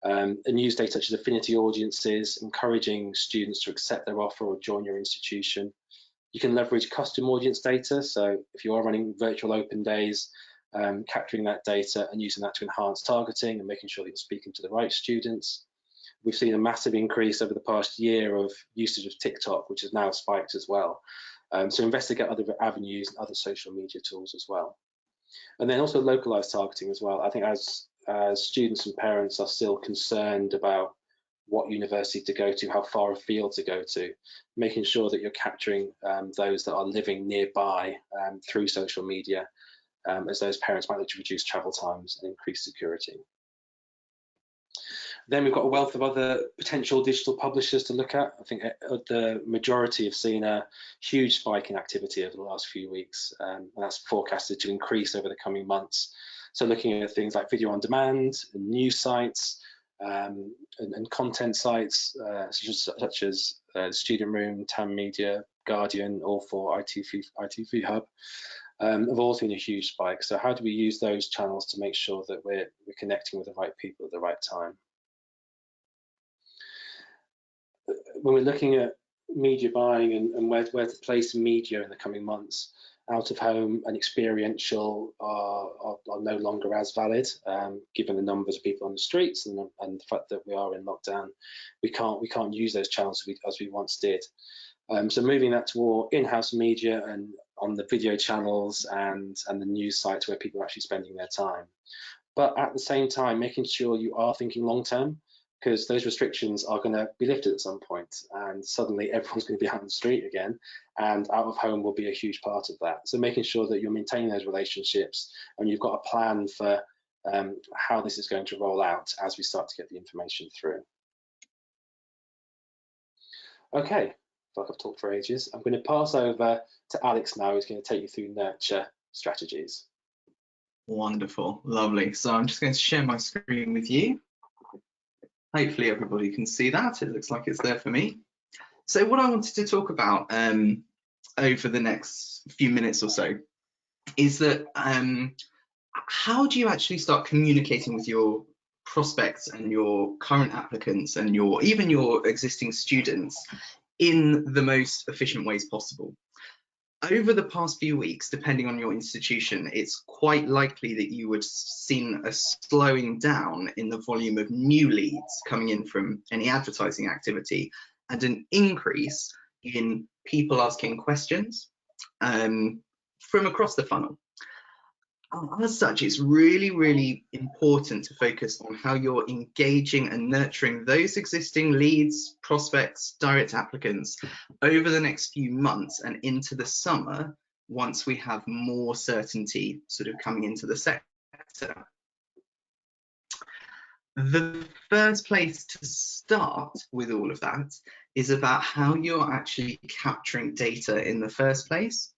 And use data such as affinity audiences, encouraging students to accept their offer or join your institution. You can leverage custom audience data. So if you are running virtual open days, capturing that data and using that to enhance targeting and making sure that you're speaking to the right students. We've seen a massive increase over the past year of usage of TikTok, which has now spiked as well. So investigate other avenues and other social media tools as well. And then also localized targeting as well. I think as students and parents are still concerned about what university to go to, how far afield to go to, making sure that you're capturing those that are living nearby through social media, as those parents might look to reduce travel times and increase security. Then we've got a wealth of other potential digital publishers to look at. I think the majority have seen a huge spike in activity over the last few weeks, and that's forecasted to increase over the coming months. So looking at things like video on demand, and news sites, and content sites such as Student Room, Tam Media, Guardian, All4, ITV Hub, have all seen a huge spike. So how do we use those channels to make sure that we're connecting with the right people at the right time? When we're looking at media buying and where to place media in the coming months, out of home and experiential are no longer as valid, given the numbers of people on the streets and the fact that we are in lockdown. We can't use those channels as we once did. So moving that to more in-house media and on the video channels and the news sites where people are actually spending their time. But at the same time, making sure you are thinking long-term, because those restrictions are going to be lifted at some point, and suddenly everyone's going to be out on the street again, and out of home will be a huge part of that. So making sure that you're maintaining those relationships and you've got a plan for how this is going to roll out as we start to get the information through. Okay, I feel like I've talked for ages. I'm going to pass over to Alex now, who's going to take you through nurture strategies. Wonderful, lovely. So I'm just going to share my screen with you. Hopefully everybody can see that. It looks like it's there for me. So what I wanted to talk about over the next few minutes or so is that how do you actually start communicating with your prospects and your current applicants and even your existing students in the most efficient ways possible? Over the past few weeks, depending on your institution, it's quite likely that you would have seen a slowing down in the volume of new leads coming in from any advertising activity and an increase in people asking questions from across the funnel. As such, it's really, really important to focus on how you're engaging and nurturing those existing leads, prospects, direct applicants over the next few months and into the summer, once we have more certainty sort of coming into the sector. The first place to start with all of that is about how you're actually capturing data in the first place.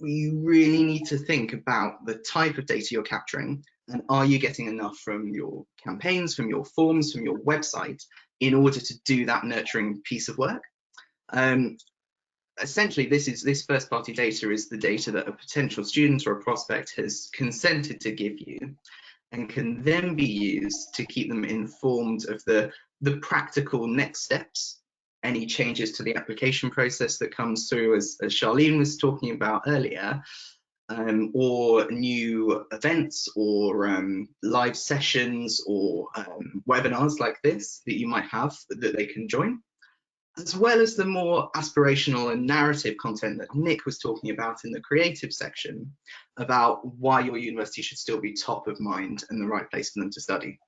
You really need to think about the type of data you're capturing, and are you getting enough from your campaigns, from your forms, from your website in order to do that nurturing piece of work. Essentially, this first party data is the data that a potential student or a prospect has consented to give you and can then be used to keep them informed of the practical next steps, any changes to the application process that comes through, as Charlene was talking about earlier, or new events or live sessions or webinars like this that you might have that they can join, as well as the more aspirational and narrative content that Nick was talking about in the creative section about why your university should still be top of mind and the right place for them to study.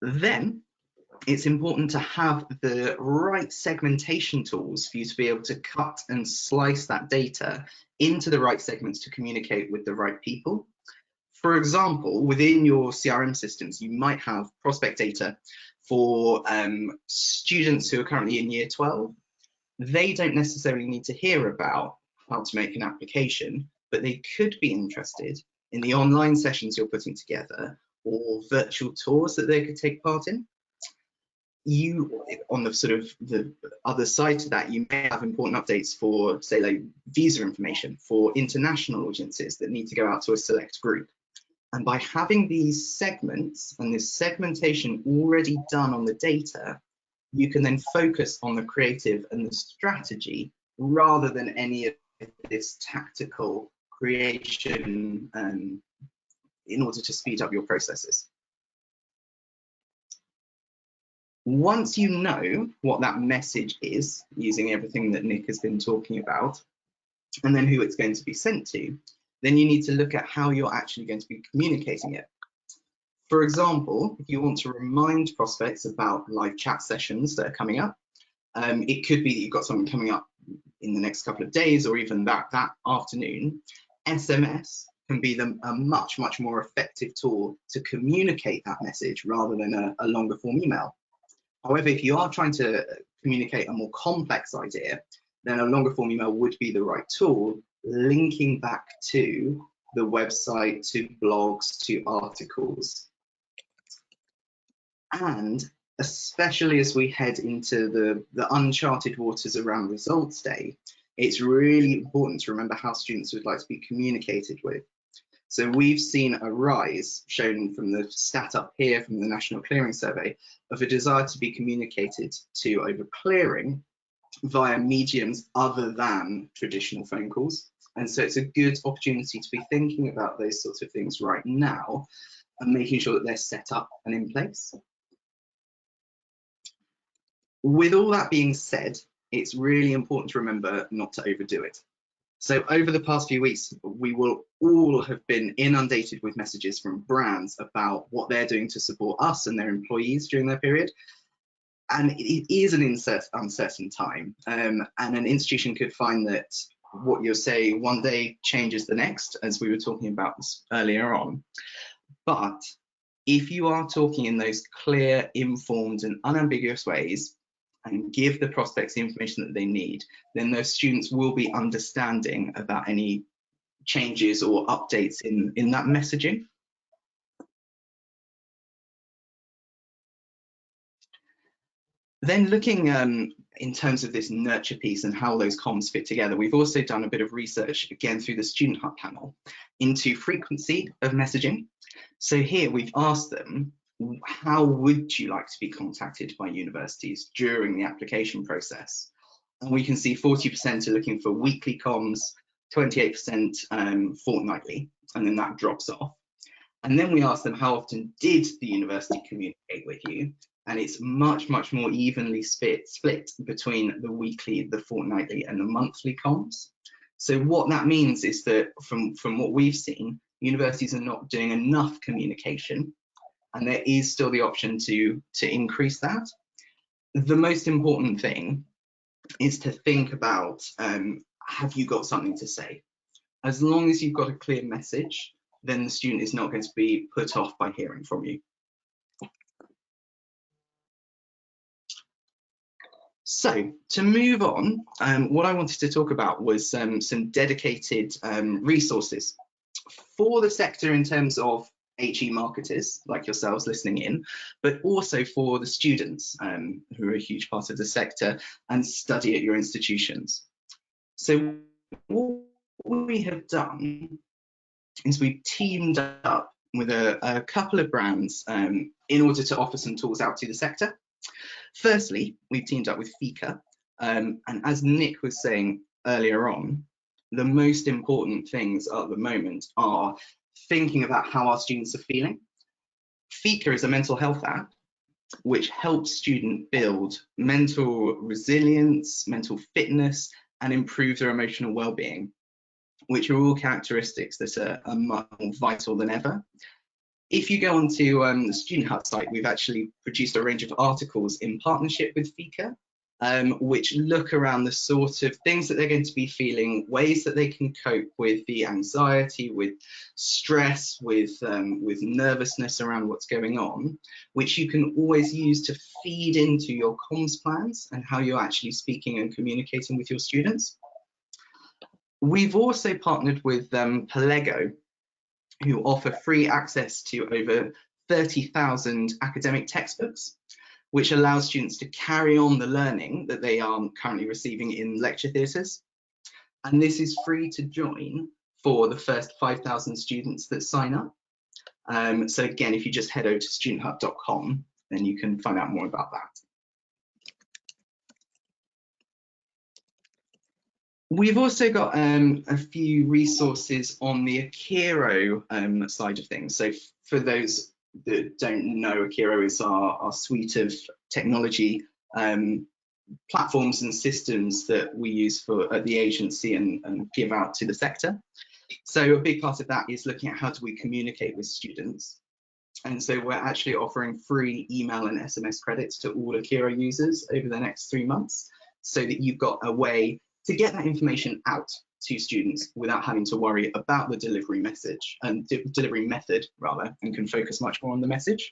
Then it's important to have the right segmentation tools for you to be able to cut and slice that data into the right segments to communicate with the right people. For example, within your CRM systems, you might have prospect data for students who are currently in year 12. They don't necessarily need to hear about how to make an application, but they could be interested in the online sessions you're putting together or virtual tours that they could take part in. You, on the sort of the other side to that, you may have important updates for, say, like visa information for international audiences that need to go out to a select group. And by having these segments and this segmentation already done on the data, you can then focus on the creative and the strategy rather than any of this tactical creation in order to speed up your processes. Once you know what that message is, using everything that Nick has been talking about, and then who it's going to be sent to, then you need to look at how you're actually going to be communicating it. For example, if you want to remind prospects about live chat sessions that are coming up, it could be that you've got something coming up in the next couple of days or even that afternoon. SMS can be a much more effective tool to communicate that message rather than a longer form email. However, if you are trying to communicate a more complex idea, then a longer form email would be the right tool, linking back to the website, to blogs, to articles. And especially as we head into the uncharted waters around results day, it's really important to remember how students would like to be communicated with. So we've seen a rise shown from the stat up here from the National Clearing Survey of a desire to be communicated to over clearing via mediums other than traditional phone calls. And so it's a good opportunity to be thinking about those sorts of things right now and making sure that they're set up and in place. With all that being said, it's really important to remember not to overdo it. So over the past few weeks, we will all have been inundated with messages from brands about what they're doing to support us and their employees during their period. And it is an uncertain time. And an institution could find that what you'll say one day changes the next, as we were talking about this earlier on. But if you are talking in those clear, informed and unambiguous ways, and give the prospects the information that they need, then those students will be understanding about any changes or updates in that messaging. Then looking in terms of this nurture piece and how those comms fit together, we've also done a bit of research, again through the Student Hub panel, into frequency of messaging. So here we've asked them, how would you like to be contacted by universities during the application process? And we can see 40% are looking for weekly comms, 28% fortnightly, and then that drops off. And then we ask them, how often did the university communicate with you? And it's much more evenly split between the weekly, the fortnightly, and the monthly comms. So what that means is that from what we've seen, universities are not doing enough communication, and there is still the option to increase that. The most important thing is to think about, have you got something to say? As long as you've got a clear message, then the student is not going to be put off by hearing from you. So to move on, what I wanted to talk about was some dedicated resources for the sector in terms of HE marketers like yourselves listening in, but also for the students who are a huge part of the sector and study at your institutions. So what we have done is we've teamed up with a couple of brands in order to offer some tools out to the sector. Firstly, we've teamed up with Vika, and as Nick was saying earlier on, the most important things at the moment are thinking about how our students are feeling. Vika is a mental health app which helps students build mental resilience, mental fitness, and improve their emotional well-being, which are all characteristics that are much more vital than ever. If you go onto the Student Hub site, we've actually produced a range of articles in partnership with Vika, which look around the sort of things that they're going to be feeling, ways that they can cope with the anxiety, with stress, with nervousness around what's going on, which you can always use to feed into your comms plans and how you're actually speaking and communicating with your students. We've also partnered with Pelego, who offer free access to over 30,000 academic textbooks, which allows students to carry on the learning that they are currently receiving in lecture theatres. And this is free to join for the first 5,000 students that sign up. So again, if you just head over to studenthub.com, then you can find out more about that. We've also got a few resources on the Akira side of things. So for those that don't know, Akira is our suite of technology platforms and systems that we use at the agency and give out to the sector. So a big part of that is looking at how do we communicate with students. And so we're actually offering free email and SMS credits to all Akira users over the next 3 months, so that you've got a way to get that information out to students without having to worry about the delivery message and delivery method rather, and can focus much more on the message.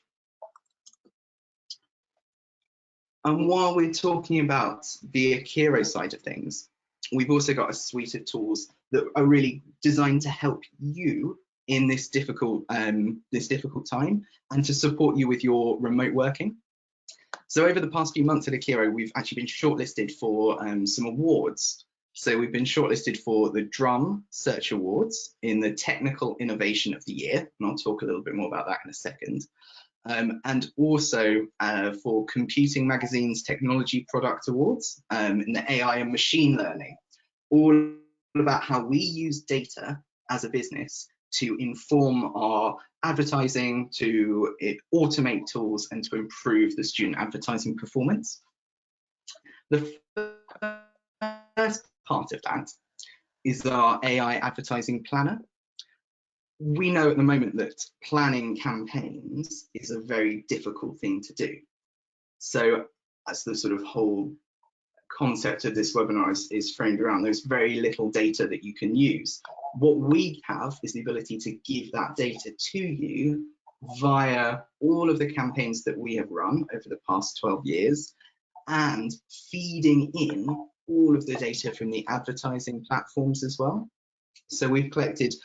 And while we're talking about the Akira side of things, we've also got a suite of tools that are really designed to help you in this difficult time and to support you with your remote working. So over the past few months at Akira, we've actually been shortlisted for some awards. So we've been shortlisted for the Drum Search Awards in the Technical Innovation of the Year, and I'll talk a little bit more about that in a second. And also for Computing Magazine's Technology Product Awards in the AI and Machine Learning, all about how we use data as a business to inform our advertising, to automate tools, and to improve the student advertising performance. The first part of that is our AI Advertising Planner. We know at the moment that planning campaigns is a very difficult thing to do. So as the sort of whole concept of this webinar is framed around, there's very little data that you can use. What we have is the ability to give that data to you via all of the campaigns that we have run over the past 12 years and feeding in all of the data from the advertising platforms as well. So we've collected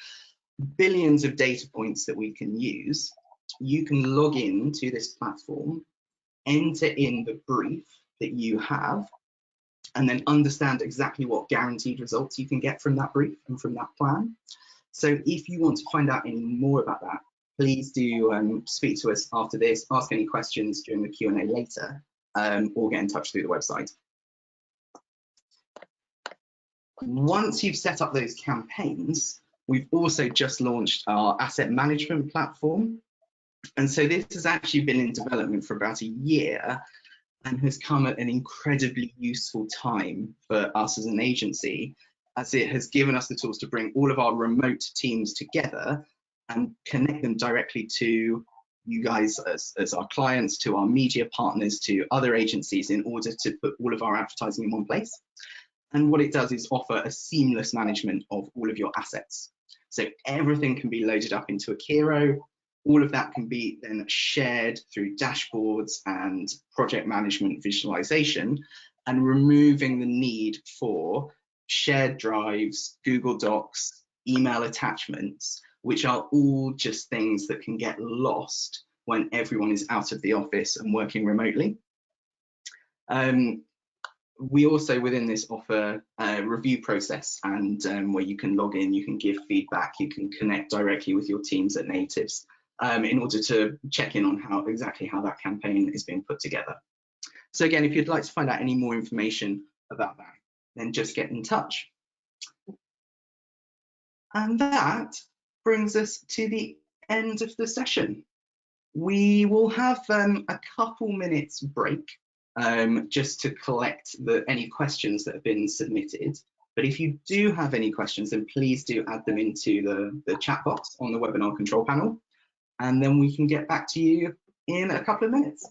billions of data points that we can use. You can log in to this platform, enter in the brief that you have, and then understand exactly what guaranteed results you can get from that brief and from that plan. So if you want to find out any more about that, please do speak to us after this, ask any questions during the Q&A later, or get in touch through the website. Once you've set up those campaigns, we've also just launched our asset management platform. And so this has actually been in development for about a year and has come at an incredibly useful time for us as an agency, as it has given us the tools to bring all of our remote teams together and connect them directly to you guys as our clients, to our media partners, to other agencies, in order to put all of our advertising in one place. And what it does is offer a seamless management of all of your assets. So everything can be loaded up into Akira. All of that can be then shared through dashboards and project management visualization, and removing the need for shared drives, Google Docs, email attachments, which are all just things that can get lost when everyone is out of the office and working remotely. We also within this offer a review process, and where you can log in, you can give feedback, you can connect directly with your teams at Natives in order to check in on exactly how that campaign is being put together. So again, if you'd like to find out any more information about that, then just get in touch. And that brings us to the end of the session. We will have a couple minutes break just to collect any questions that have been submitted. But if you do have any questions, then please do add them into the chat box on the webinar control panel, and then we can get back to you in a couple of minutes.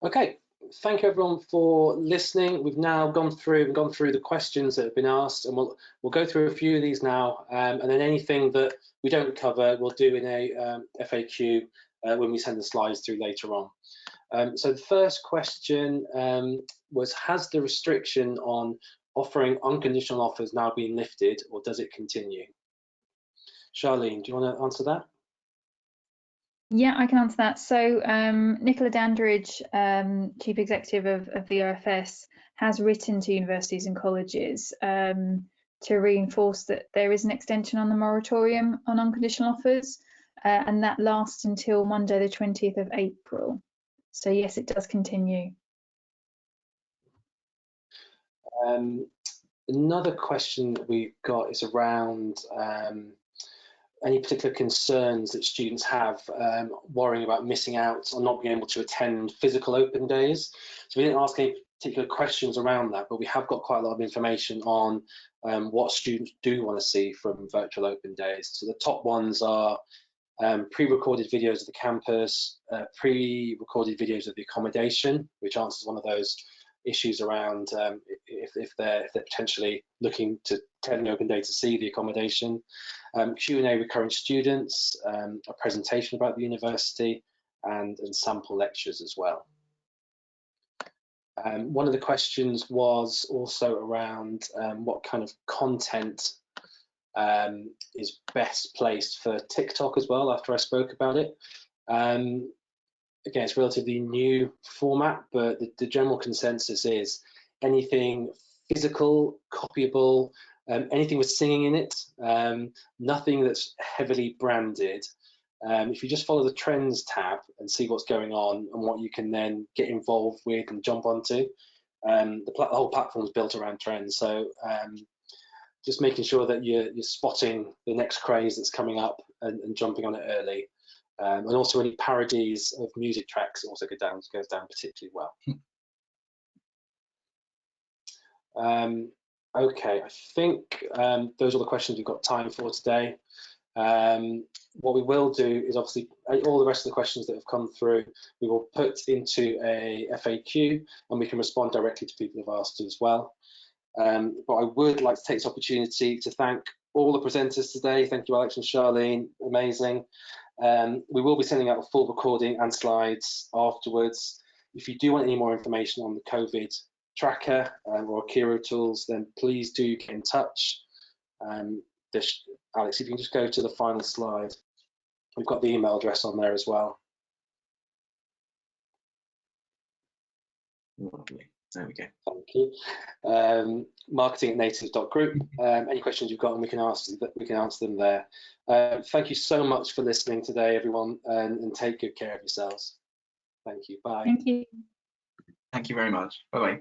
Okay, thank you everyone for listening. We've now gone through the questions that have been asked, and we'll go through a few of these now, and then anything that we don't cover, we'll do in a FAQ when we send the slides through later on. So the first question was, has the restriction on offering unconditional offers now been lifted, or does it continue? Charlene, do you want to answer that? Yeah, I can answer that. So Nicola Dandridge, Chief Executive of the OFS, has written to universities and colleges to reinforce that there is an extension on the moratorium on unconditional offers, and that lasts until Monday the 20th of April. So yes, it does continue. Another question that we've got is around any particular concerns that students have worrying about missing out or not being able to attend physical open days. So we didn't ask any particular questions around that, but we have got quite a lot of information on what students do want to see from virtual open days. So the top ones are pre-recorded videos of the campus, pre-recorded videos of the accommodation, which answers one of those issues around if they're potentially looking to attend the open day to see the accommodation, Q&A with current students, a presentation about the university, and sample lectures as well. One of the questions was also around what kind of content is best placed for TikTok as well, after I spoke about it. Again, it's a relatively new format, but the general consensus is anything physical, copyable, anything with singing in it, nothing that's heavily branded. If you just follow the trends tab and see what's going on and what you can then get involved with and jump onto, the whole platform is built around trends. So just making sure that you're spotting the next craze that's coming up and jumping on it early. And also any parodies of music tracks also goes down particularly well. Okay, I think those are the questions we've got time for today. What we will do is obviously all the rest of the questions that have come through, we will put into a FAQ and we can respond directly to people who've asked as well. But I would like to take this opportunity to thank all the presenters today. Thank you, Alex and Charlene, amazing. We will be sending out a full recording and slides afterwards. If you do want any more information on the COVID tracker or Akira tools, then please do get in touch. Alex, if you can just go to the final slide. We've got the email address on there as well. Lovely. There we go. Thank you. marketing@natives.group. Any questions you've got, and we can answer them there. Thank you so much for listening today, everyone, and take good care of yourselves. Thank you. Bye. Thank you. Thank you very much. Bye-bye.